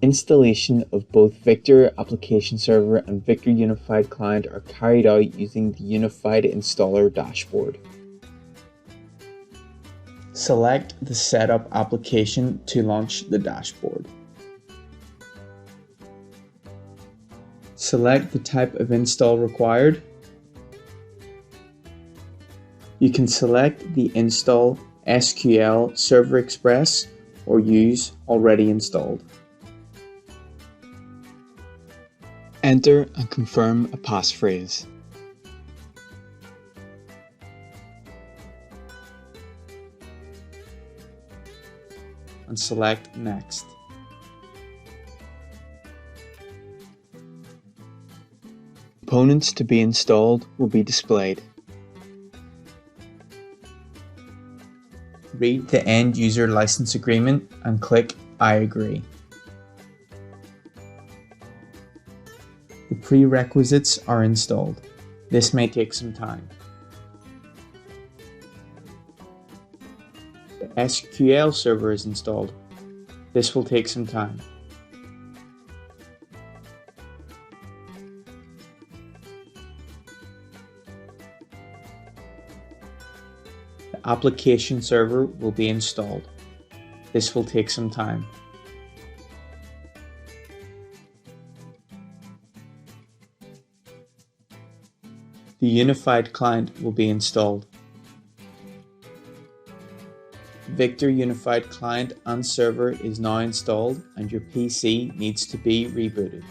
Installation of both Victor Application Server and Victor Unified Client are carried out using the Unified Installer dashboard. Select the Setup application to launch the dashboard. Select the type of install required. You can select the Install SQL Server Express or use Already Installed. Enter and confirm a passphrase. And select Next. Components to be installed will be displayed. Read the End User License Agreement and click I agree. The prerequisites are installed. This may take some time. The SQL server is installed. This will take some time. The application server will be installed. This will take some time. The unified client will be installed. Victor Unified Client and Server is now installed and your PC needs to be rebooted.